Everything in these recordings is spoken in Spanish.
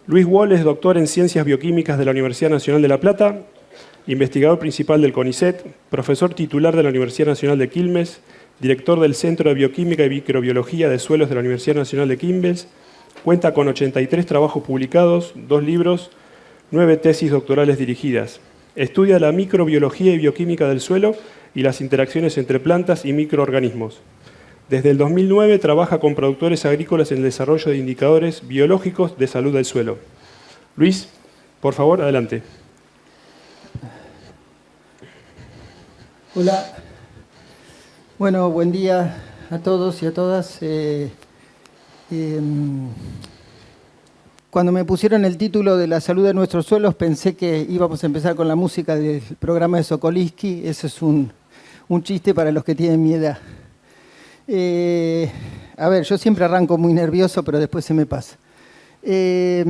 Luis Wall es doctor en Ciencias Bioquímicas de la Universidad Nacional de La Plata, investigador principal del CONICET, profesor titular de la Universidad Nacional de Quilmes, director del Centro de Bioquímica y Microbiología de Suelos de la Universidad Nacional de Quilmes, cuenta con 83 trabajos publicados, 2 libros, 9 tesis doctorales dirigidas. Estudia la microbiología y bioquímica del suelo y las interacciones entre plantas y microorganismos. Desde el 2009 trabaja con productores agrícolas en el desarrollo de indicadores biológicos de salud del suelo. Luis, por favor, adelante. Hola. Bueno, buen día a todos y a todas. Cuando me pusieron el título de la salud de nuestros suelos, pensé que íbamos a empezar con la música del programa de Sokolisky. Eso es un chiste para los que tienen mi edad. A ver, yo siempre arranco muy nervioso, pero después se me pasa. Es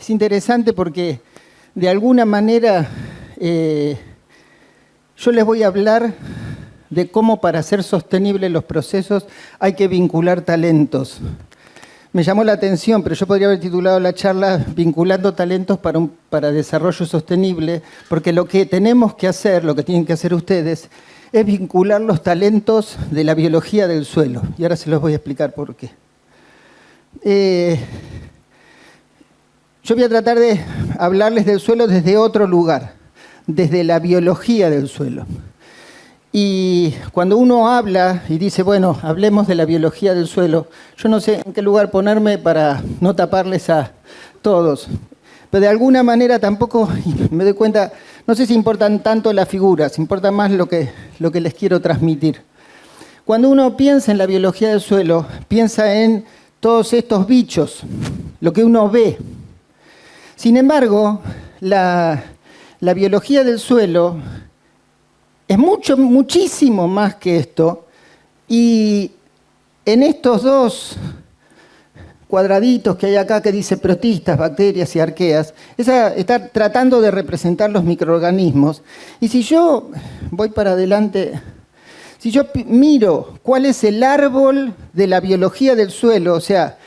interesante porque, de alguna manera, yo les voy a hablar de cómo para hacer sostenibles los procesos hay que vincular talentos. Me llamó la atención, pero yo podría haber titulado la charla Vinculando talentos para desarrollo sostenible, porque lo que tenemos que hacer, lo que tienen que hacer ustedes, es vincular los talentos de la biología del suelo. Y ahora se los voy a explicar por qué. Yo voy a tratar de hablarles del suelo desde otro lugar, desde la biología del suelo. Y cuando uno habla y dice, bueno, hablemos de la biología del suelo, yo no sé en qué lugar ponerme para no taparles a todos. Pero de alguna manera tampoco me doy cuenta, no sé si importan tanto las figuras, importa más lo que les quiero transmitir. Cuando uno piensa en la biología del suelo, piensa en todos estos bichos, lo que uno ve. Sin embargo, la biología del suelo es muchísimo más que esto, y en estos dos cuadraditos que hay acá que dice protistas, bacterias y arqueas, está tratando de representar los microorganismos. Y si yo voy para adelante, si yo miro cuál es el árbol de la biología del suelo, o sea,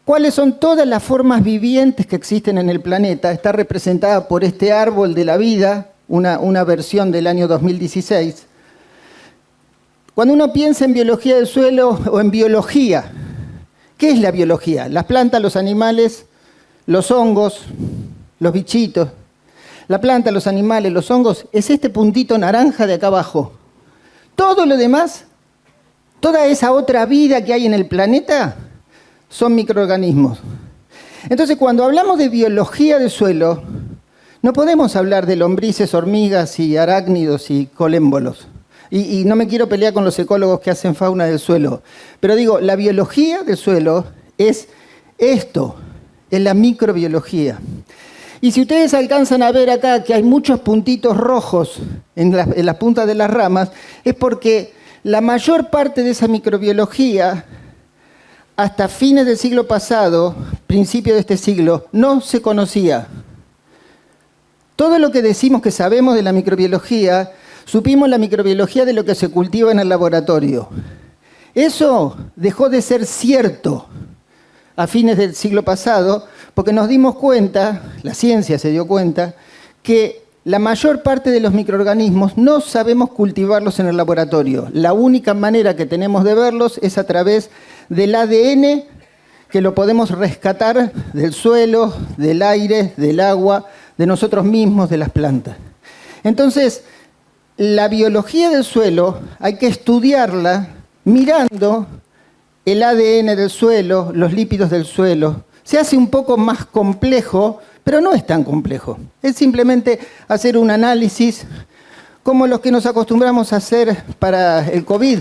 cuáles son todas las formas vivientes que existen en el planeta, está representada por este árbol de la vida, una versión del año 2016. Cuando uno piensa en biología del suelo o en biología, ¿qué es la biología? Las plantas, los animales, los hongos, los bichitos. La planta, los animales, los hongos, es este puntito naranja de acá abajo. Todo lo demás, toda esa otra vida que hay en el planeta, son microorganismos. Entonces, cuando hablamos de biología del suelo, no podemos hablar de lombrices, hormigas y arácnidos y colémbolos. Y no me quiero pelear con los ecólogos que hacen fauna del suelo. Pero digo, la biología del suelo es esto, es la microbiología. Y si ustedes alcanzan a ver acá que hay muchos puntitos rojos en las puntas de las ramas, es porque la mayor parte de esa microbiología, hasta fines del siglo pasado, principio de este siglo, no se conocía. Todo lo que decimos que sabemos de la microbiología, supimos la microbiología de lo que se cultiva en el laboratorio. Eso dejó de ser cierto a fines del siglo pasado, porque nos dimos cuenta, la ciencia se dio cuenta, que la mayor parte de los microorganismos no sabemos cultivarlos en el laboratorio. La única manera que tenemos de verlos es a través del ADN, que lo podemos rescatar del suelo, del aire, del agua, de nosotros mismos, de las plantas. Entonces, la biología del suelo hay que estudiarla mirando el ADN del suelo, los lípidos del suelo. Se hace un poco más complejo, pero no es tan complejo. Es simplemente hacer un análisis como los que nos acostumbramos a hacer para el COVID.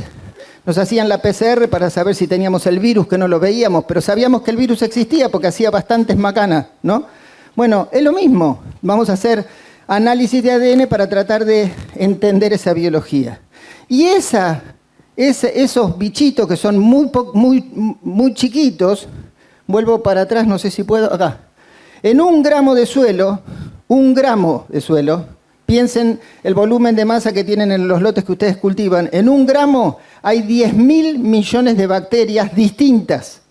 Nos hacían la PCR para saber si teníamos el virus, que no lo veíamos, pero sabíamos que el virus existía porque hacía bastantes macanas, ¿no? Bueno, es lo mismo. Vamos a hacer análisis de ADN para tratar de entender esa biología. Y esos bichitos que son muy chiquitos, vuelvo para atrás, no sé si puedo, acá. En 1 gramo de suelo, piensen el volumen de masa que tienen en los lotes que ustedes cultivan. En 1 gramo hay 10.000 millones de bacterias distintas.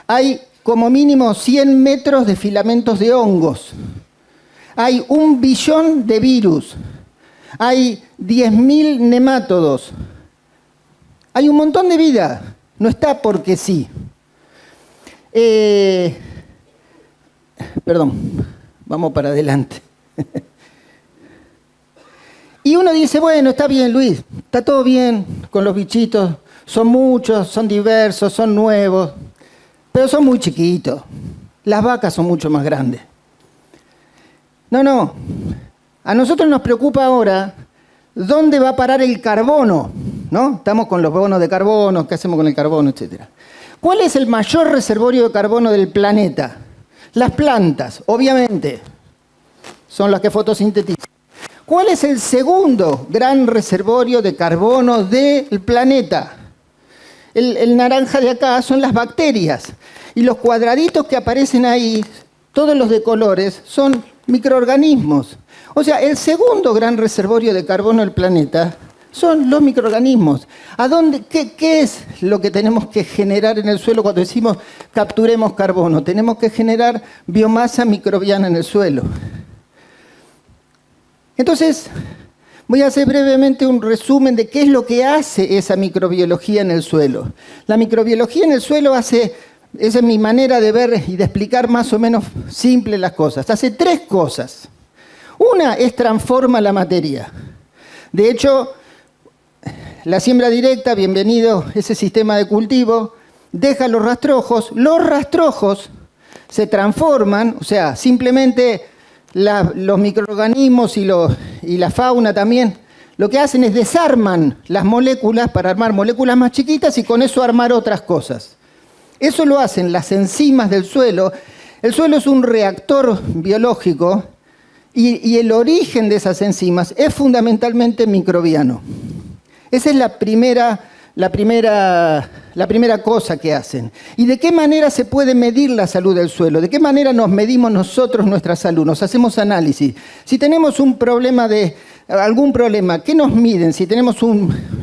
Hay como mínimo 100 metros de filamentos de hongos. Hay 1 billón de virus. Hay 10.000 nemátodos. Hay un montón de vida. No está porque sí. Perdón, vamos para adelante. Y uno dice, bueno, está bien, Luis, está todo bien con los bichitos. Son muchos, son diversos, son nuevos, pero son muy chiquitos. Las vacas son mucho más grandes. No. A nosotros nos preocupa ahora dónde va a parar el carbono, ¿no? Estamos con los bonos de carbono, qué hacemos con el carbono, etcétera. ¿Cuál es el mayor reservorio de carbono del planeta? Las plantas, obviamente, son las que fotosintetizan. ¿Cuál es el segundo gran reservorio de carbono del planeta? El naranja de acá son las bacterias. Y los cuadraditos que aparecen ahí, todos los de colores, son microorganismos. O sea, el segundo gran reservorio de carbono del planeta son los microorganismos. ¿Qué es lo que tenemos que generar en el suelo cuando decimos capturemos carbono? Tenemos que generar biomasa microbiana en el suelo. Entonces, voy a hacer brevemente un resumen de qué es lo que hace esa microbiología en el suelo. La microbiología en el suelo esa es mi manera de ver y de explicar más o menos simple las cosas. Hace 3 cosas. Una es transforma la materia. De hecho, la siembra directa, bienvenido ese sistema de cultivo, deja los rastrojos se transforman, o sea, simplemente los microorganismos y la fauna también, lo que hacen es desarman las moléculas para armar moléculas más chiquitas y con eso armar otras cosas. Eso lo hacen las enzimas del suelo. El suelo es un reactor biológico y el origen de esas enzimas es fundamentalmente microbiano. Esa es la primera cosa que hacen. ¿Y de qué manera se puede medir la salud del suelo? ¿De qué manera nos medimos nosotros nuestra salud? Nos hacemos análisis. Si tenemos algún problema, ¿qué nos miden? Si tenemos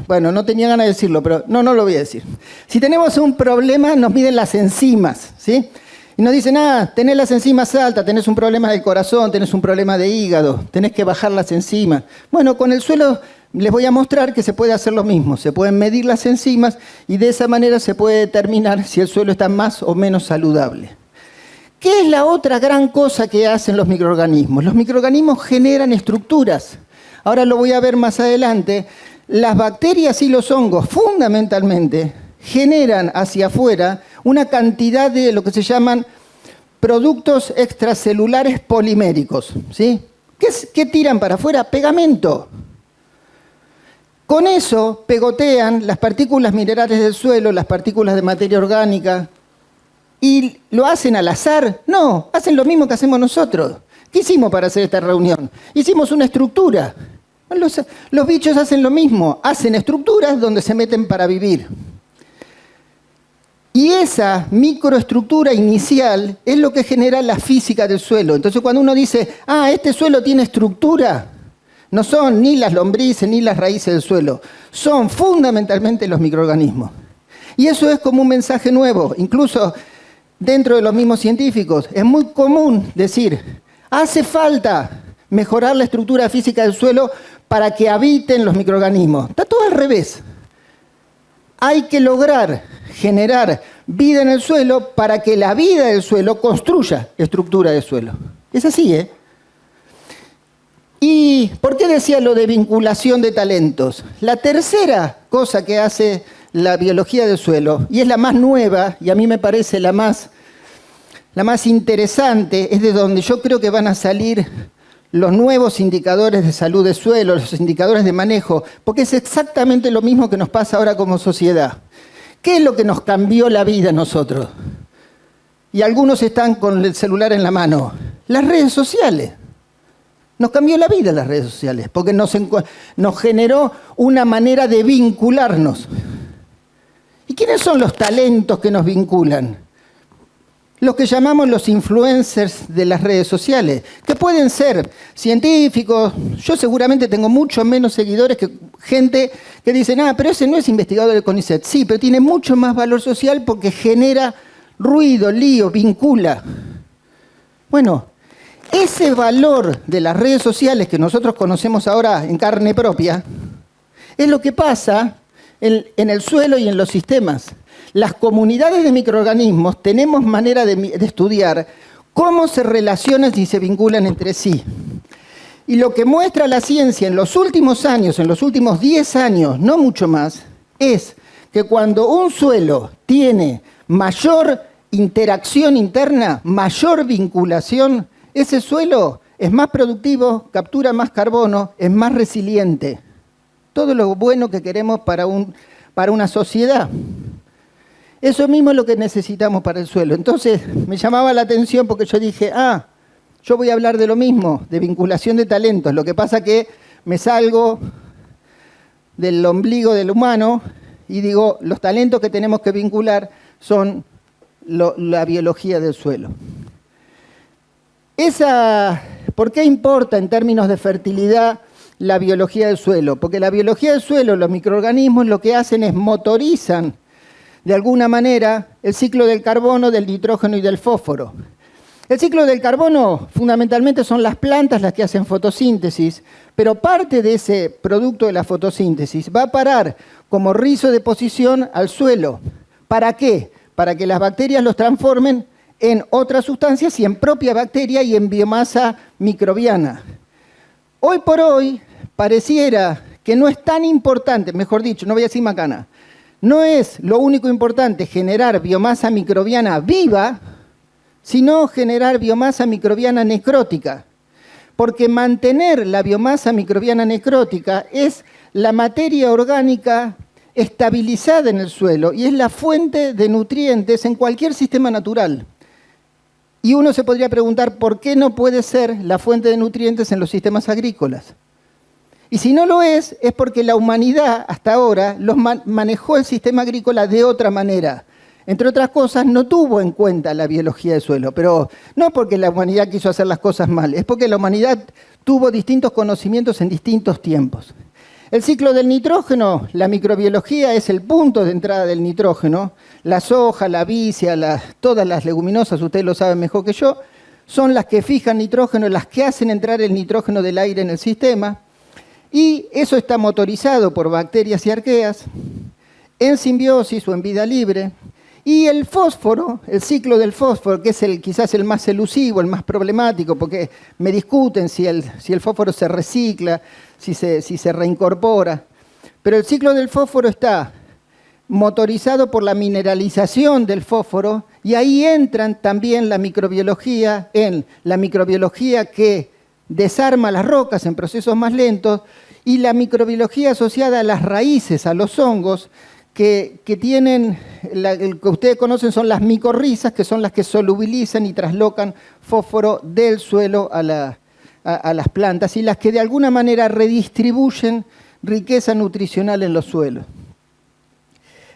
bueno, no tenía ganas de decirlo, pero no lo voy a decir. Si tenemos un problema, nos miden las enzimas, ¿sí? Y nos dicen, tenés las enzimas altas, tenés un problema del corazón, tenés un problema de hígado, tenés que bajar las enzimas. Bueno, con el suelo les voy a mostrar que se puede hacer lo mismo. Se pueden medir las enzimas y de esa manera se puede determinar si el suelo está más o menos saludable. ¿Qué es la otra gran cosa que hacen los microorganismos? Los microorganismos generan estructuras. Ahora lo voy a ver más adelante. Las bacterias y los hongos, fundamentalmente, generan hacia afuera una cantidad de lo que se llaman productos extracelulares poliméricos, ¿sí? ¿Qué tiran para afuera? Pegamento. Con eso pegotean las partículas minerales del suelo, las partículas de materia orgánica, y lo hacen al azar. No, hacen lo mismo que hacemos nosotros. ¿Qué hicimos para hacer esta reunión? Hicimos una estructura. Los bichos hacen lo mismo, hacen estructuras donde se meten para vivir. Y esa microestructura inicial es lo que genera la física del suelo. Entonces cuando uno dice, este suelo tiene estructura, no son ni las lombrices ni las raíces del suelo, son fundamentalmente los microorganismos. Y eso es como un mensaje nuevo, incluso dentro de los mismos científicos. Es muy común decir, hace falta mejorar la estructura física del suelo para que habiten los microorganismos. Está todo al revés. Hay que lograr generar vida en el suelo para que la vida del suelo construya estructura del suelo. Es así, ¿eh? ¿Y por qué decía lo de vinculación de talentos? La tercera cosa que hace la biología del suelo, y es la más nueva, y a mí me parece la más interesante, es de donde yo creo que van a salir los nuevos indicadores de salud del suelo, los indicadores de manejo, porque es exactamente lo mismo que nos pasa ahora como sociedad. ¿Qué es lo que nos cambió la vida a nosotros? Y algunos están con el celular en la mano. Las redes sociales. Nos cambió la vida las redes sociales, porque nos generó una manera de vincularnos. ¿Y quiénes son los talentos que nos vinculan? Los que llamamos los influencers de las redes sociales, que pueden ser científicos. Yo seguramente tengo mucho menos seguidores que gente que dice, pero ese no es investigador del CONICET. Sí, pero tiene mucho más valor social porque genera ruido, lío, vincula. Bueno, ese valor de las redes sociales que nosotros conocemos ahora en carne propia, es lo que pasa en el suelo y en los sistemas. Las comunidades de microorganismos tenemos manera de estudiar cómo se relacionan y se vinculan entre sí. Y lo que muestra la ciencia en los últimos años, en los últimos 10 años, no mucho más, es que cuando un suelo tiene mayor interacción interna, mayor vinculación, ese suelo es más productivo, captura más carbono, es más resiliente. Todo lo bueno que queremos para una sociedad. Eso mismo es lo que necesitamos para el suelo. Entonces, me llamaba la atención porque yo dije, yo voy a hablar de lo mismo, de vinculación de talentos. Lo que pasa que me salgo del ombligo del humano y digo, los talentos que tenemos que vincular son la biología del suelo. ¿Por qué importa en términos de fertilidad la biología del suelo? Porque la biología del suelo, los microorganismos lo que hacen es motorizan de alguna manera el ciclo del carbono, del nitrógeno y del fósforo. El ciclo del carbono fundamentalmente son las plantas las que hacen fotosíntesis, pero parte de ese producto de la fotosíntesis va a parar como rizo de posición al suelo. ¿Para qué? Para que las bacterias los transformen en otras sustancias y en propia bacteria y en biomasa microbiana. Hoy por hoy pareciera que no es tan importante, mejor dicho, no voy a decir macana, no es lo único importante generar biomasa microbiana viva, sino generar biomasa microbiana necrótica. Porque mantener la biomasa microbiana necrótica es la materia orgánica estabilizada en el suelo y es la fuente de nutrientes en cualquier sistema natural. Y uno se podría preguntar por qué no puede ser la fuente de nutrientes en los sistemas agrícolas. Y si no lo es porque la humanidad hasta ahora manejó el sistema agrícola de otra manera. Entre otras cosas, no tuvo en cuenta la biología del suelo, pero no porque la humanidad quiso hacer las cosas mal, es porque la humanidad tuvo distintos conocimientos en distintos tiempos. El ciclo del nitrógeno, la microbiología es el punto de entrada del nitrógeno. La soja, la vicia, todas las leguminosas, ustedes lo saben mejor que yo, son las que fijan nitrógeno, las que hacen entrar el nitrógeno del aire en el sistema. Y eso está motorizado por bacterias y arqueas, en simbiosis o en vida libre. Y el fósforo, el ciclo del fósforo, que es quizás el más elusivo, el más problemático, porque me discuten si el fósforo se recicla, si se reincorpora. Pero el ciclo del fósforo está motorizado por la mineralización del fósforo y ahí entran también la microbiología que desarma las rocas en procesos más lentos y la microbiología asociada a las raíces, a los hongos, que tienen, el que ustedes conocen son las micorrizas, que son las que solubilizan y traslocan fósforo del suelo a las plantas y las que de alguna manera redistribuyen riqueza nutricional en los suelos.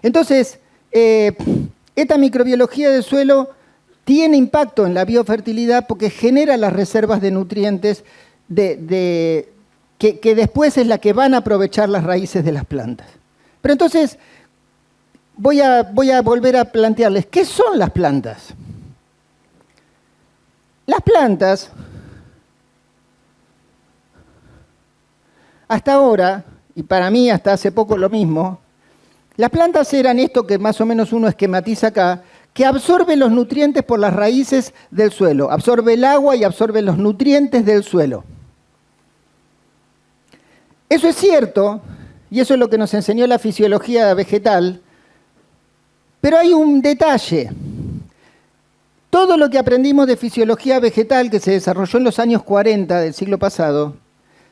Entonces, esta microbiología del suelo tiene impacto en la biofertilidad porque genera las reservas de nutrientes que después es la que van a aprovechar las raíces de las plantas. Pero entonces, voy a volver a plantearles, ¿qué son las plantas? Las plantas, hasta ahora, y para mí hasta hace poco lo mismo, las plantas eran esto que más o menos uno esquematiza acá, que absorbe los nutrientes por las raíces del suelo, absorbe el agua y absorbe los nutrientes del suelo. Eso es cierto, y eso es lo que nos enseñó la fisiología vegetal, pero hay un detalle. Todo lo que aprendimos de fisiología vegetal, que se desarrolló en los años 40 del siglo pasado,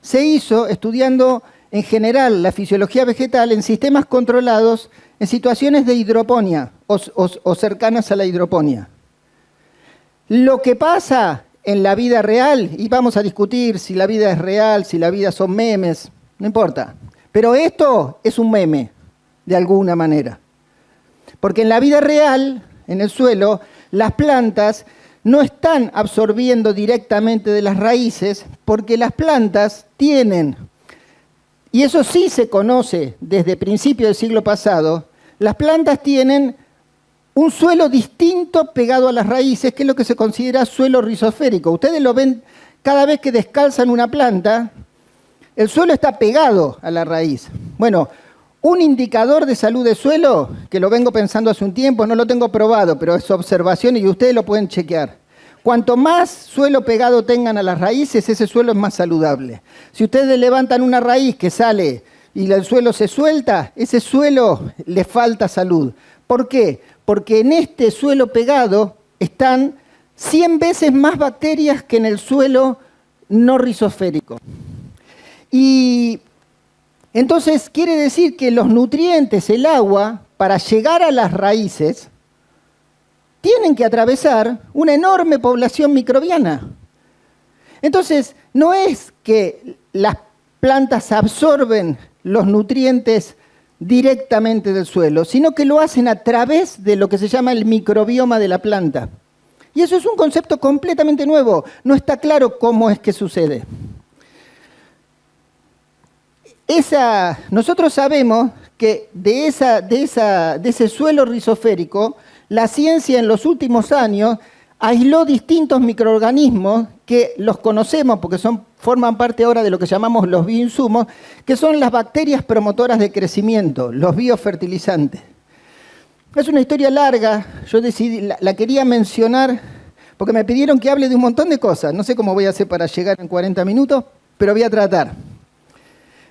se hizo estudiando en general la fisiología vegetal en sistemas controlados en situaciones de hidroponía o cercanas a la hidroponía. Lo que pasa en la vida real, y vamos a discutir si la vida es real, si la vida son memes, no importa, pero esto es un meme, de alguna manera. Porque en la vida real, en el suelo, las plantas no están absorbiendo directamente de las raíces porque las plantas tienen, y eso sí se conoce desde principios del siglo pasado, las plantas tienen un suelo distinto pegado a las raíces, que es lo que se considera suelo rizosférico. Ustedes lo ven cada vez que descalzan una planta, el suelo está pegado a la raíz. Bueno, un indicador de salud de suelo, que lo vengo pensando hace un tiempo, no lo tengo probado, pero es observación y ustedes lo pueden chequear. Cuanto más suelo pegado tengan a las raíces, ese suelo es más saludable. Si ustedes levantan una raíz que sale y el suelo se suelta, ese suelo le falta salud. ¿Por qué? Porque en este suelo pegado están 100 veces más bacterias que en el suelo no rizosférico. Y entonces quiere decir que los nutrientes, el agua, para llegar a las raíces, tienen que atravesar una enorme población microbiana. Entonces, no es que las plantas absorben los nutrientes directamente del suelo, sino que lo hacen a través de lo que se llama el microbioma de la planta. Y eso es un concepto completamente nuevo. No está claro cómo es que sucede. Nosotros sabemos que de ese suelo rizosférico, la ciencia en los últimos años aisló distintos microorganismos que los conocemos porque forman parte ahora de lo que llamamos los bioinsumos, que son las bacterias promotoras de crecimiento, los biofertilizantes. Es una historia larga, yo decidí, la quería mencionar porque me pidieron que hable de un montón de cosas. No sé cómo voy a hacer para llegar en 40 minutos, pero voy a tratar.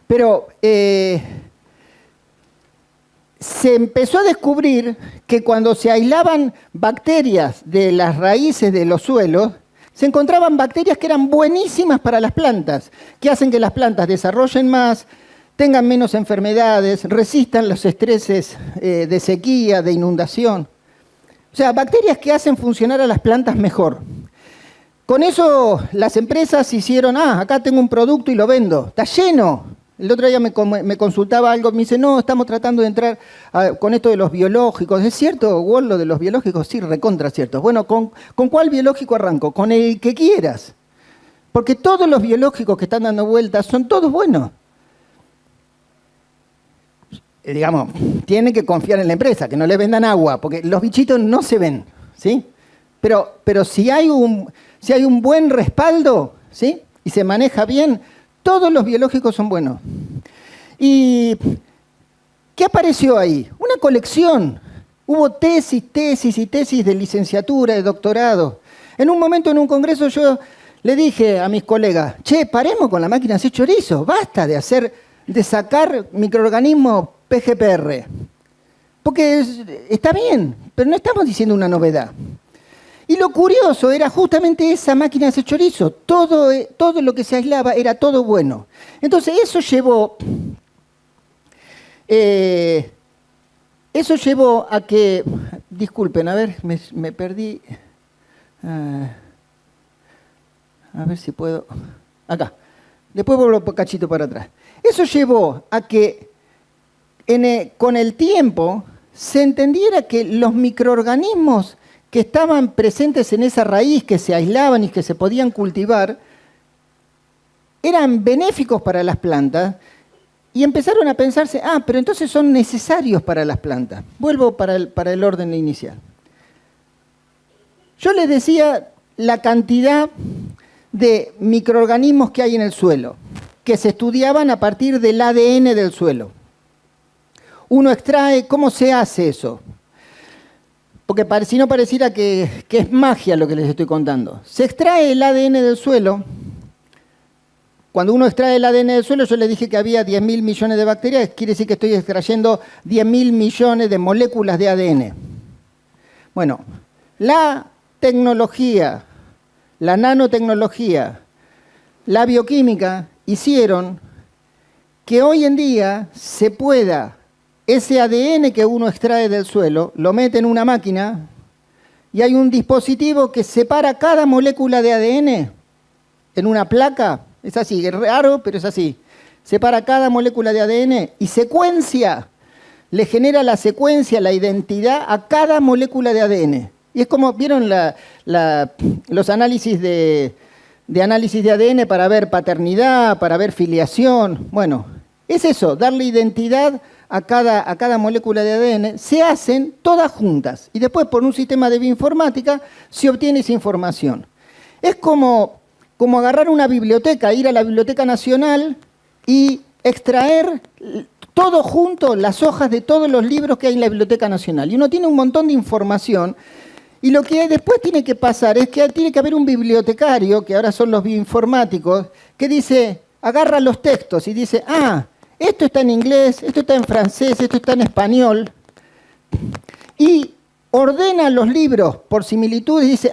Pero se empezó a descubrir que cuando se aislaban bacterias de las raíces de los suelos, se encontraban bacterias que eran buenísimas para las plantas, que hacen que las plantas desarrollen más, tengan menos enfermedades, resistan los estreses de sequía, de inundación. O sea, bacterias que hacen funcionar a las plantas mejor. Con eso las empresas hicieron, acá tengo un producto y lo vendo, está lleno. El otro día me consultaba algo, me dice, no, estamos tratando de entrar con esto de los biológicos. ¿Es cierto, Wall, lo de los biológicos? Sí, recontra cierto. Bueno, ¿con cuál biológico arranco? Con el que quieras. Porque todos los biológicos que están dando vueltas son todos buenos. Digamos, tienen que confiar en la empresa, que no le vendan agua, porque los bichitos no se ven, ¿sí? Pero si hay un buen respaldo, ¿sí? Y se maneja bien, todos los biológicos son buenos. ¿Y qué apareció ahí? Una colección. Hubo tesis de licenciatura, de doctorado. En un momento, en un congreso, yo le dije a mis colegas, paremos con la máquina de hacer chorizo, basta de sacar microorganismos PGPR. Porque está bien, pero no estamos diciendo una novedad. Y lo curioso era justamente esa máquina de hacer chorizo. Todo lo que se aislaba era todo bueno. Entonces eso llevó a que... Disculpen, a ver, me perdí. A ver si puedo... Acá. Después vuelvo un cachito para atrás. Eso llevó a que con el tiempo se entendiera que los microorganismos que estaban presentes en esa raíz, que se aislaban y que se podían cultivar, eran benéficos para las plantas y empezaron a pensarse, pero entonces son necesarios para las plantas. Vuelvo para el orden inicial. Yo les decía la cantidad de microorganismos que hay en el suelo, que se estudiaban a partir del ADN del suelo. Uno extrae, ¿cómo se hace eso? Porque si no pareciera que es magia lo que les estoy contando. Se extrae el ADN del suelo. Cuando uno extrae el ADN del suelo, yo les dije que había 10.000 millones de bacterias, quiere decir que estoy extrayendo 10.000 millones de moléculas de ADN. Bueno, la tecnología, la nanotecnología, la bioquímica hicieron que hoy en día se pueda ese ADN que uno extrae del suelo, lo mete en una máquina y hay un dispositivo que separa cada molécula de ADN en una placa. Es así, es raro, pero es así. Separa cada molécula de ADN y secuencia, le genera la secuencia, la identidad a cada molécula de ADN. Y es como, ¿vieron los análisis de análisis de ADN para ver paternidad, para ver filiación? Bueno, es eso, darle identidad a cada molécula de ADN, se hacen todas juntas. Y después, por un sistema de bioinformática, se obtiene esa información. Es como agarrar una biblioteca, ir a la Biblioteca Nacional y extraer todo junto, las hojas de todos los libros que hay en la Biblioteca Nacional. Y uno tiene un montón de información. Y lo que después tiene que pasar es que tiene que haber un bibliotecario, que ahora son los bioinformáticos, que dice, agarra los textos y dice, esto está en inglés, esto está en francés, esto está en español, y ordena los libros por similitud y dice,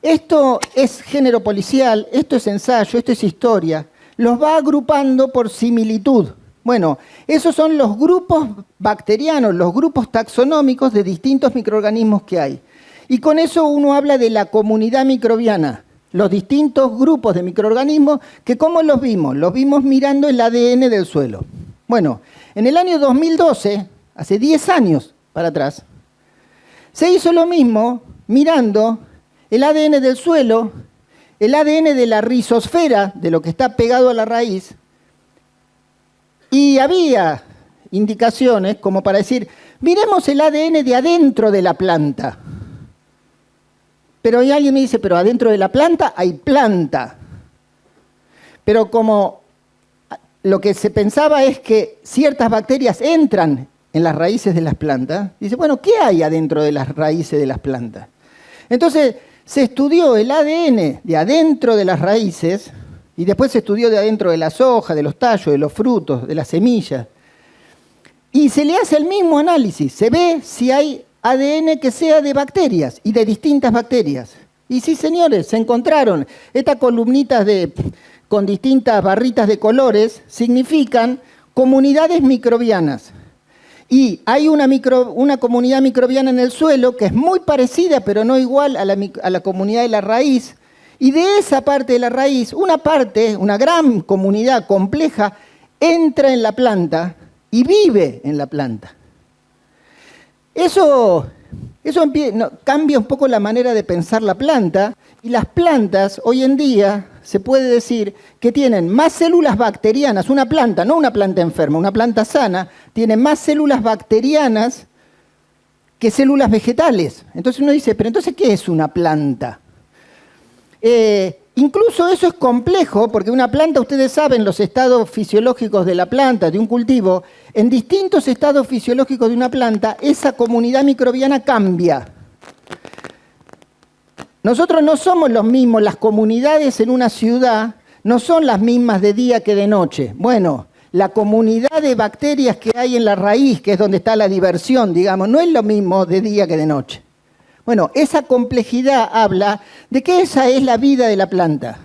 esto es género policial, esto es ensayo, esto es historia. Los va agrupando por similitud. Bueno, esos son los grupos bacterianos, los grupos taxonómicos de distintos microorganismos que hay. Y con eso uno habla de la comunidad microbiana, los distintos grupos de microorganismos que ¿cómo los vimos? Los vimos mirando el ADN del suelo. Bueno, en el año 2012, hace 10 años para atrás, se hizo lo mismo mirando el ADN del suelo, el ADN de la rizosfera, de lo que está pegado a la raíz, y había indicaciones como para decir, miremos el ADN de adentro de la planta. Pero alguien me dice, pero adentro de la planta hay planta. Pero como lo que se pensaba es que ciertas bacterias entran en las raíces de las plantas, dice, bueno, ¿qué hay adentro de las raíces de las plantas? Entonces se estudió el ADN de adentro de las raíces y después se estudió de adentro de las hojas, de los tallos, de los frutos, de las semillas. Y se le hace el mismo análisis, se ve si hay ADN que sea de bacterias y de distintas bacterias. Y sí, señores, se encontraron. Estas columnitas con distintas barritas de colores significan comunidades microbianas. Y hay una comunidad microbiana en el suelo que es muy parecida, pero no igual a la comunidad de la raíz. Y de esa parte de la raíz, una gran comunidad compleja, entra en la planta y vive en la planta. Eso cambia un poco la manera de pensar la planta, y las plantas hoy en día se puede decir que tienen más células bacterianas. Una planta, no una planta enferma, una planta sana, tiene más células bacterianas que células vegetales. Entonces uno dice, pero entonces, ¿qué es una planta? Incluso eso es complejo, porque una planta, ustedes saben, los estados fisiológicos de la planta, de un cultivo, en distintos estados fisiológicos de una planta, esa comunidad microbiana cambia. Nosotros no somos los mismos, las comunidades en una ciudad no son las mismas de día que de noche. Bueno, la comunidad de bacterias que hay en la raíz, que es donde está la diversión, digamos, no es lo mismo de día que de noche. Bueno, esa complejidad habla de que esa es la vida de la planta.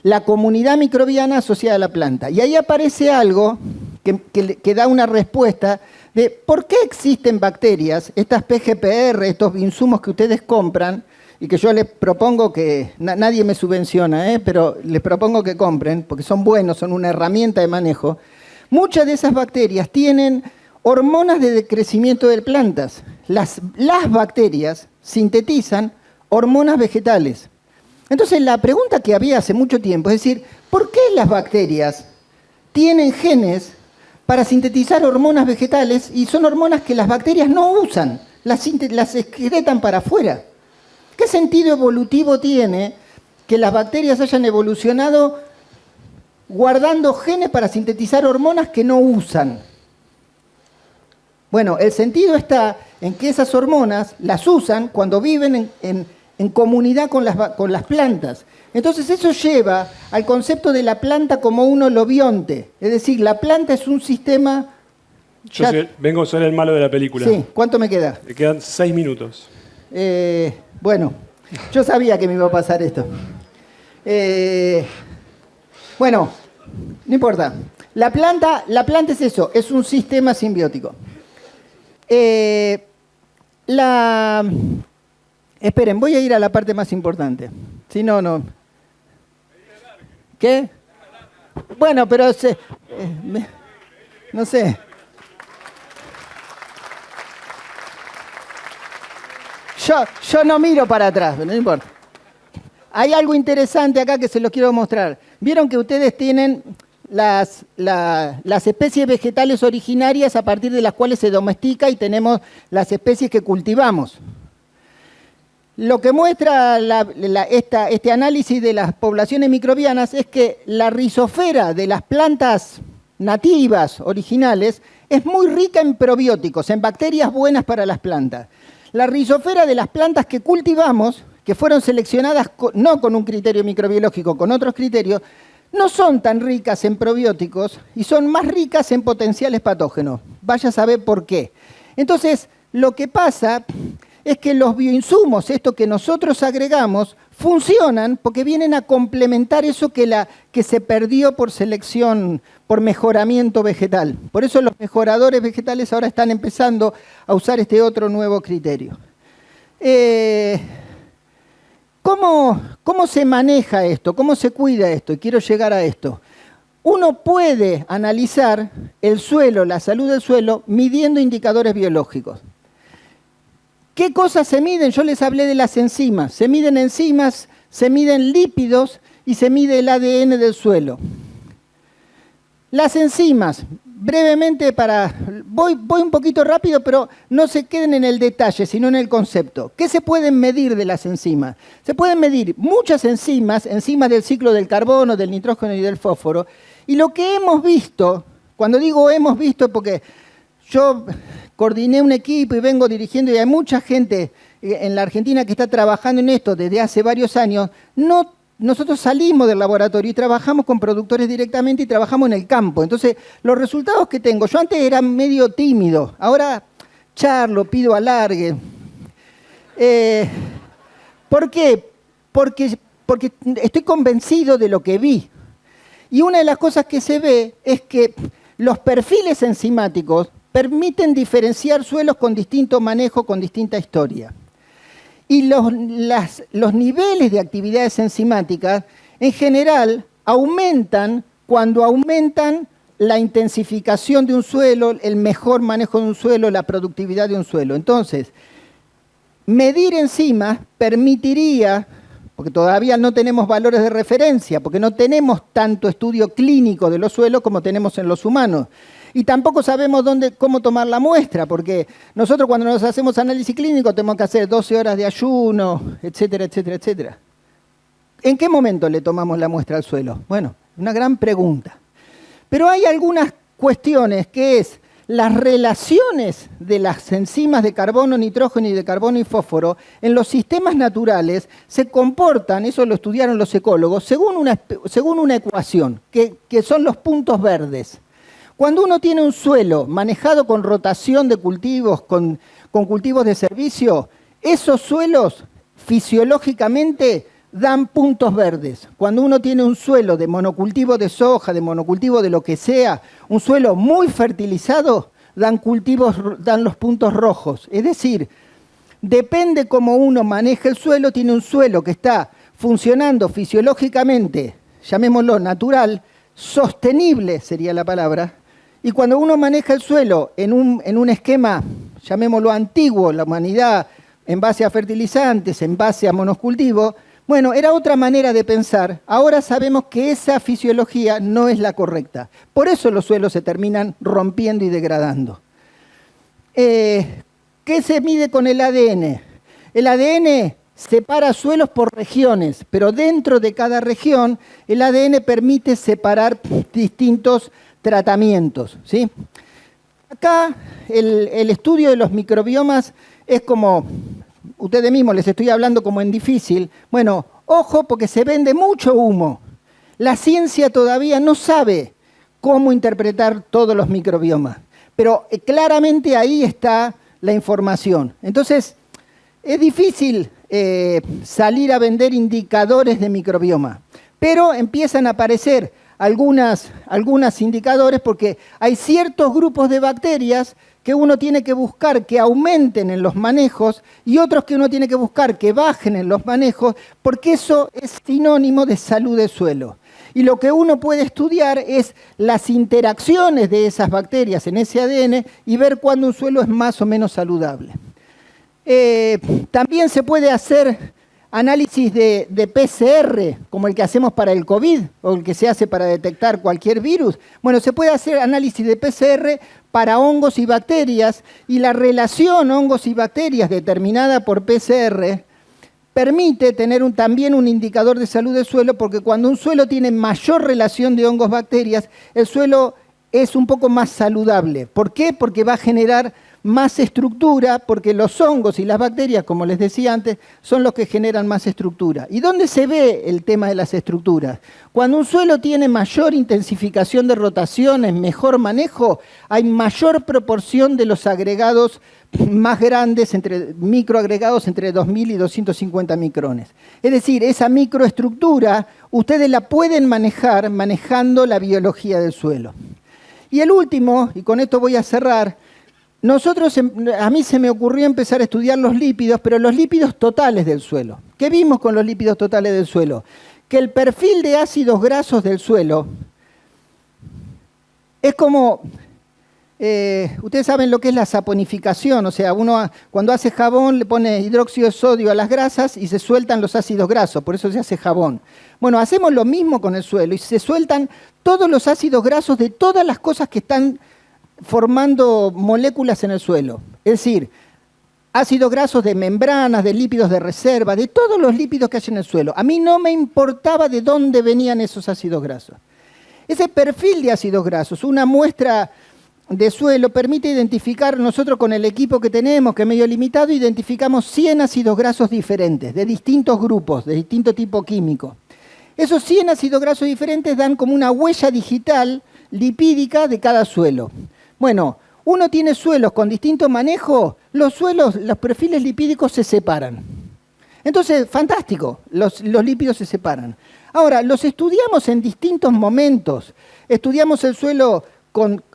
La comunidad microbiana asociada a la planta. Y ahí aparece algo que da una respuesta de por qué existen bacterias, estas PGPR, estos insumos que ustedes compran, y que yo les propongo que, nadie me subvenciona, pero les propongo que compren, porque son buenos, son una herramienta de manejo. Muchas de esas bacterias tienen hormonas de crecimiento de plantas. Las bacterias sintetizan hormonas vegetales. Entonces la pregunta que había hace mucho tiempo es decir, ¿por qué las bacterias tienen genes para sintetizar hormonas vegetales y son hormonas que las bacterias no usan, las excretan para afuera? ¿Qué sentido evolutivo tiene que las bacterias hayan evolucionado guardando genes para sintetizar hormonas que no usan? Bueno, el sentido está en que esas hormonas las usan cuando viven en comunidad con las plantas. Entonces eso lleva al concepto de la planta como un holobionte. Es decir, la planta es un sistema... Vengo a ser el malo de la película. Sí, ¿cuánto me queda? Me quedan 6 minutos. Bueno, yo sabía que me iba a pasar esto. Bueno, no importa. La planta es eso, es un sistema simbiótico. Esperen, voy a ir a la parte más importante. Si no, no. ¿Qué? Bueno, pero no sé. Yo no miro para atrás, pero no importa. Hay algo interesante acá que se los quiero mostrar. Vieron que ustedes tienen las especies vegetales originarias a partir de las cuales se domestica y tenemos las especies que cultivamos. Lo que muestra este análisis de las poblaciones microbianas es que la rizosfera de las plantas nativas, originales, es muy rica en probióticos, en bacterias buenas para las plantas. La rizosfera de las plantas que cultivamos, que fueron seleccionadas no con un criterio microbiológico, con otros criterios, no son tan ricas en probióticos y son más ricas en potenciales patógenos. Vaya a saber por qué. Entonces, lo que pasa es que los bioinsumos, esto que nosotros agregamos, funcionan porque vienen a complementar eso que se perdió por selección, por mejoramiento vegetal. Por eso los mejoradores vegetales ahora están empezando a usar este otro nuevo criterio. ¿Cómo se maneja esto? ¿Cómo se cuida esto? Y quiero llegar a esto. Uno puede analizar el suelo, la salud del suelo, midiendo indicadores biológicos. ¿Qué cosas se miden? Yo les hablé de las enzimas. Se miden enzimas, se miden lípidos y se mide el ADN del suelo. Las enzimas, brevemente voy un poquito rápido, pero no se queden en el detalle, sino en el concepto. ¿Qué se pueden medir de las enzimas? Se pueden medir muchas enzimas del ciclo del carbono, del nitrógeno y del fósforo. Y lo que hemos visto, cuando digo hemos visto es porque yo coordiné un equipo y vengo dirigiendo, y hay mucha gente en la Argentina que está trabajando en esto desde hace varios años. Nosotros salimos del laboratorio y trabajamos con productores directamente y trabajamos en el campo. Entonces, los resultados que tengo, yo antes era medio tímido, ahora charlo, pido alargue. ¿Por qué? Porque estoy convencido de lo que vi. Y una de las cosas que se ve es que los perfiles enzimáticos permiten diferenciar suelos con distinto manejo, con distinta historia. Y los niveles de actividades enzimáticas, en general, aumentan cuando aumentan la intensificación de un suelo, el mejor manejo de un suelo, la productividad de un suelo. Entonces, medir enzimas permitiría, porque todavía no tenemos valores de referencia, porque no tenemos tanto estudio clínico de los suelos como tenemos en los humanos. Y tampoco sabemos cómo tomar la muestra, porque nosotros cuando nos hacemos análisis clínico tenemos que hacer 12 horas de ayuno, etcétera, etcétera, etcétera. ¿En qué momento le tomamos la muestra al suelo? Bueno, una gran pregunta. Pero hay algunas cuestiones que es las relaciones de las enzimas de carbono, nitrógeno y de carbono y fósforo en los sistemas naturales se comportan, eso lo estudiaron los ecólogos, según una ecuación, que son los puntos verdes. Cuando uno tiene un suelo manejado con rotación de cultivos, con cultivos de servicio, esos suelos fisiológicamente dan puntos verdes. Cuando uno tiene un suelo de monocultivo de soja, de monocultivo de lo que sea, un suelo muy fertilizado, dan los puntos rojos. Es decir, depende cómo uno maneja el suelo, tiene un suelo que está funcionando fisiológicamente, llamémoslo natural, sostenible sería la palabra. Y cuando uno maneja el suelo en un esquema, llamémoslo antiguo, la humanidad en base a fertilizantes, en base a monocultivo, bueno, era otra manera de pensar. Ahora sabemos que esa fisiología no es la correcta. Por eso los suelos se terminan rompiendo y degradando. ¿Qué se mide con el ADN? El ADN separa suelos por regiones, pero dentro de cada región el ADN permite separar distintos tratamientos, ¿sí? Acá el estudio de los microbiomas es como, ustedes mismos les estoy hablando como en difícil. Bueno, ojo porque se vende mucho humo. La ciencia todavía no sabe cómo interpretar todos los microbiomas, pero claramente ahí está la información. Entonces, es difícil salir a vender indicadores de microbioma, pero empiezan a aparecer algunos indicadores porque hay ciertos grupos de bacterias que uno tiene que buscar que aumenten en los manejos y otros que uno tiene que buscar que bajen en los manejos, porque eso es sinónimo de salud del suelo. Y lo que uno puede estudiar es las interacciones de esas bacterias en ese ADN y ver cuándo un suelo es más o menos saludable. También se puede hacer análisis de PCR, como el que hacemos para el COVID o el que se hace para detectar cualquier virus. Bueno, se puede hacer análisis de PCR para hongos y bacterias, y la relación hongos y bacterias determinada por PCR permite tener también un indicador de salud del suelo, porque cuando un suelo tiene mayor relación de hongos-bacterias, el suelo es un poco más saludable. ¿Por qué? Porque va a generar más estructura, porque los hongos y las bacterias, como les decía antes, son los que generan más estructura. ¿Y dónde se ve el tema de las estructuras? Cuando un suelo tiene mayor intensificación de rotaciones, mejor manejo, hay mayor proporción de los agregados más grandes, microagregados entre 2000 y 250 micrones. Es decir, esa microestructura ustedes la pueden manejar manejando la biología del suelo. Y el último, y con esto voy a cerrar, a mí se me ocurrió empezar a estudiar los lípidos, pero los lípidos totales del suelo. ¿Qué vimos con los lípidos totales del suelo? Que el perfil de ácidos grasos del suelo es como, ustedes saben lo que es la saponificación, o sea, uno cuando hace jabón le pone hidróxido de sodio a las grasas y se sueltan los ácidos grasos, por eso se hace jabón. Bueno, hacemos lo mismo con el suelo y se sueltan todos los ácidos grasos de todas las cosas que están formando moléculas en el suelo. Es decir, ácidos grasos de membranas, de lípidos de reserva, de todos los lípidos que hay en el suelo. A mí no me importaba de dónde venían esos ácidos grasos. Ese perfil de ácidos grasos, una muestra de suelo, permite identificar, nosotros con el equipo que tenemos, que es medio limitado, identificamos 100 ácidos grasos diferentes, de distintos grupos, de distinto tipo químico. Esos 100 ácidos grasos diferentes dan como una huella digital lipídica de cada suelo. Bueno, uno tiene suelos con distinto manejo, los perfiles lipídicos se separan. Entonces, fantástico, los lípidos se separan. Ahora, los estudiamos en distintos momentos. Estudiamos el suelo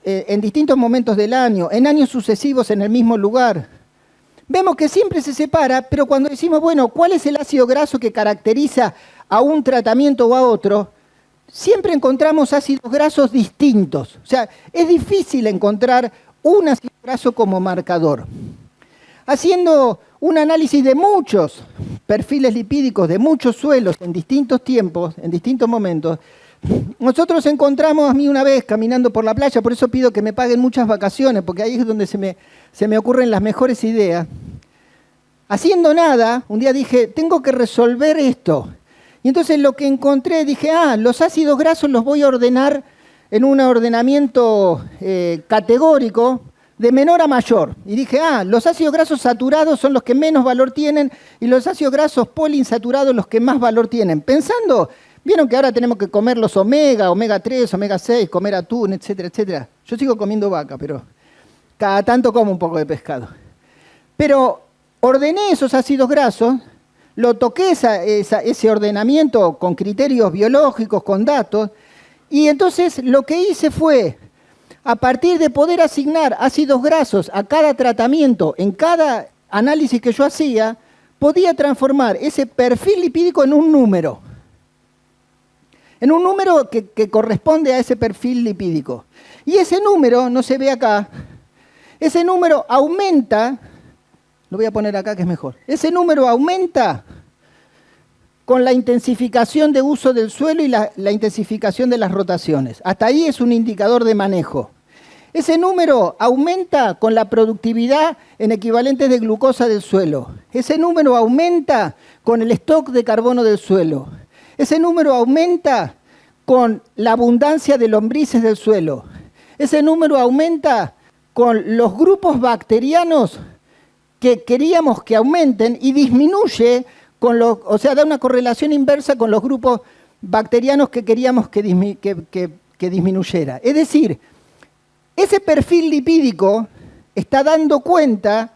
en distintos momentos del año, en años sucesivos en el mismo lugar. Vemos que siempre se separa, pero cuando decimos, bueno, ¿cuál es el ácido graso que caracteriza a un tratamiento o a otro? Siempre encontramos ácidos grasos distintos. O sea, es difícil encontrar un ácido graso como marcador. Haciendo un análisis de muchos perfiles lipídicos, de muchos suelos en distintos tiempos, en distintos momentos, nosotros encontramos, a mí una vez caminando por la playa, por eso pido que me paguen muchas vacaciones, porque ahí es donde se me ocurren las mejores ideas. Haciendo nada, un día dije, tengo que resolver esto. Y entonces lo que encontré, dije, los ácidos grasos los voy a ordenar en un ordenamiento categórico de menor a mayor. Y dije, los ácidos grasos saturados son los que menos valor tienen y los ácidos grasos poliinsaturados los que más valor tienen. Pensando, vieron que ahora tenemos que comer los omega 3, omega 6, comer atún, etcétera, etcétera. Yo sigo comiendo vaca, pero cada tanto como un poco de pescado. Pero ordené esos ácidos grasos, lo toqué ese ordenamiento con criterios biológicos, con datos, y entonces lo que hice fue, a partir de poder asignar ácidos grasos a cada tratamiento, en cada análisis que yo hacía, podía transformar ese perfil lipídico en un número que corresponde a ese perfil lipídico. Y ese número, no se ve acá, ese número aumenta. Lo voy a poner acá que es mejor. Ese número aumenta con la intensificación de uso del suelo y la intensificación de las rotaciones. Hasta ahí es un indicador de manejo. Ese número aumenta con la productividad en equivalentes de glucosa del suelo. Ese número aumenta con el stock de carbono del suelo. Ese número aumenta con la abundancia de lombrices del suelo. Ese número aumenta con los grupos bacterianos que queríamos que aumenten y disminuye da una correlación inversa con los grupos bacterianos que queríamos que disminuyera. Es decir, ese perfil lipídico está dando cuenta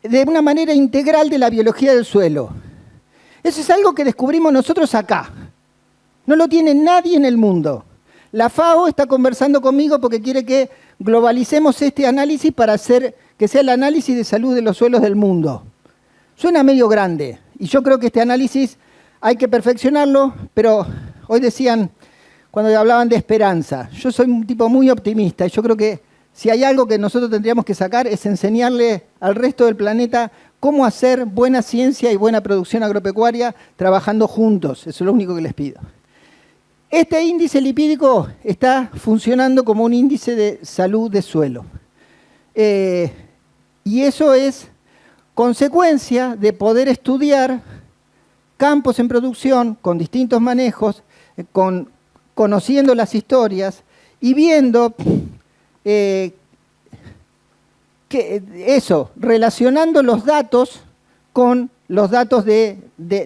de una manera integral de la biología del suelo. Eso es algo que descubrimos nosotros acá. No lo tiene nadie en el mundo. La FAO está conversando conmigo porque quiere que globalicemos este análisis para hacer que sea el análisis de salud de los suelos del mundo. Suena medio grande, y yo creo que este análisis hay que perfeccionarlo, pero hoy decían, cuando hablaban de esperanza, yo soy un tipo muy optimista, y yo creo que si hay algo que nosotros tendríamos que sacar es enseñarle al resto del planeta cómo hacer buena ciencia y buena producción agropecuaria trabajando juntos. Eso es lo único que les pido. Este índice lipídico está funcionando como un índice de salud de suelo. Y eso es consecuencia de poder estudiar campos en producción con distintos manejos, conociendo las historias y viendo relacionando los datos con los datos de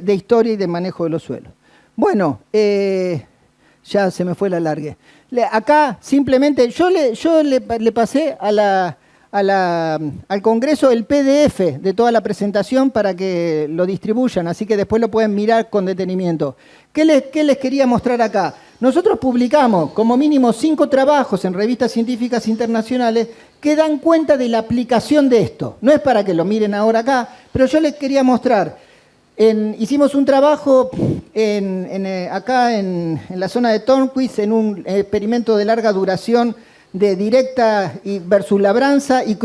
historia y de manejo de los suelos. Bueno, ya se me fue el alargue. Acá simplemente yo le pasé al Congreso el PDF de toda la presentación para que lo distribuyan, así que después lo pueden mirar con detenimiento. ¿Qué les quería mostrar acá? Nosotros publicamos como mínimo 5 trabajos en revistas científicas internacionales que dan cuenta de la aplicación de esto. No es para que lo miren ahora acá, pero yo les quería mostrar. Hicimos un trabajo acá en la zona de Tornquist en un experimento de larga duración de directa versus labranza y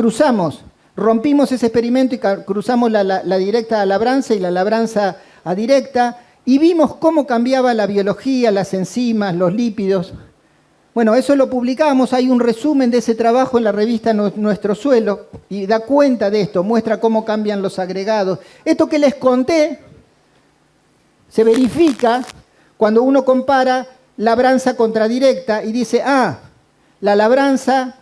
rompimos ese experimento y cruzamos la directa a labranza y la labranza a directa y vimos cómo cambiaba la biología, las enzimas, los lípidos. Bueno, eso lo publicamos, hay un resumen de ese trabajo en la revista Nuestro Suelo y da cuenta de esto, muestra cómo cambian los agregados. Esto que les conté se verifica cuando uno compara labranza contra directa y dice, la labranza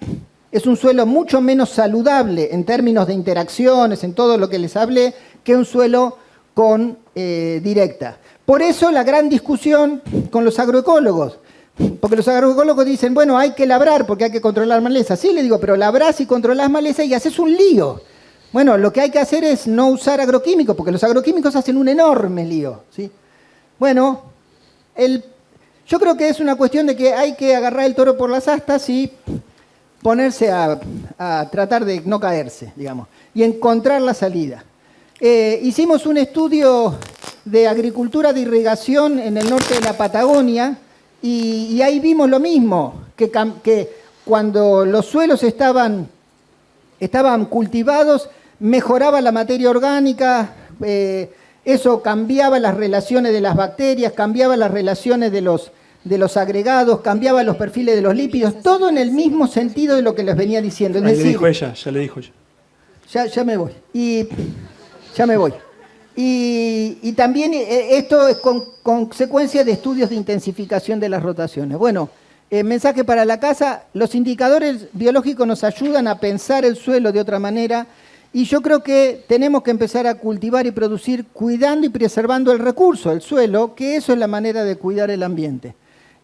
es un suelo mucho menos saludable en términos de interacciones, en todo lo que les hablé, que un suelo con directa. Por eso la gran discusión con los agroecólogos, porque los agroecólogos dicen, bueno, hay que labrar porque hay que controlar malezas. Sí, le digo, pero labrás y controlás malezas y haces un lío. Bueno, lo que hay que hacer es no usar agroquímicos, porque los agroquímicos hacen un enorme lío, ¿sí? Bueno, yo creo que es una cuestión de que hay que agarrar el toro por las astas y ponerse a tratar de no caerse, digamos, y encontrar la salida. Hicimos un estudio de agricultura de irrigación en el norte de la Patagonia y ahí vimos lo mismo, que cuando los suelos estaban cultivados, mejoraba la materia orgánica, eso cambiaba las relaciones de las bacterias, cambiaba las relaciones de los agregados, cambiaba los perfiles de los lípidos, todo en el mismo sentido de lo que les venía diciendo. Es decir, ya le dijo ella. Ya me voy. Ya me voy. Y también esto es consecuencia de estudios de intensificación de las rotaciones. Bueno, mensaje para la casa, los indicadores biológicos nos ayudan a pensar el suelo de otra manera y yo creo que tenemos que empezar a cultivar y producir cuidando y preservando el recurso, el suelo, que eso es la manera de cuidar el ambiente.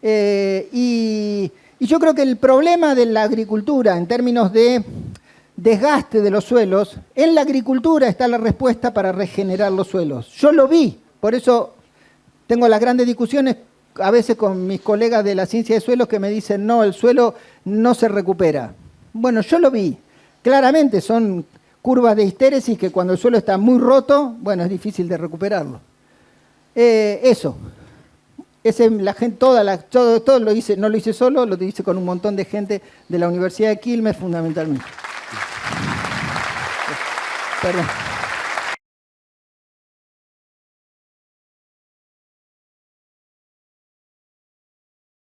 Y yo creo que el problema de la agricultura en términos de desgaste de los suelos, en la agricultura está la respuesta para regenerar los suelos. Yo lo vi, por eso tengo las grandes discusiones a veces con mis colegas de la ciencia de suelos que me dicen, no, el suelo no se recupera. Bueno, yo lo vi. Claramente son curvas de histéresis que cuando el suelo está muy roto, bueno, es difícil de recuperarlo. Eso. La gente, todo lo hice, no lo hice solo, lo hice con un montón de gente de la Universidad de Quilmes fundamentalmente. Perdón.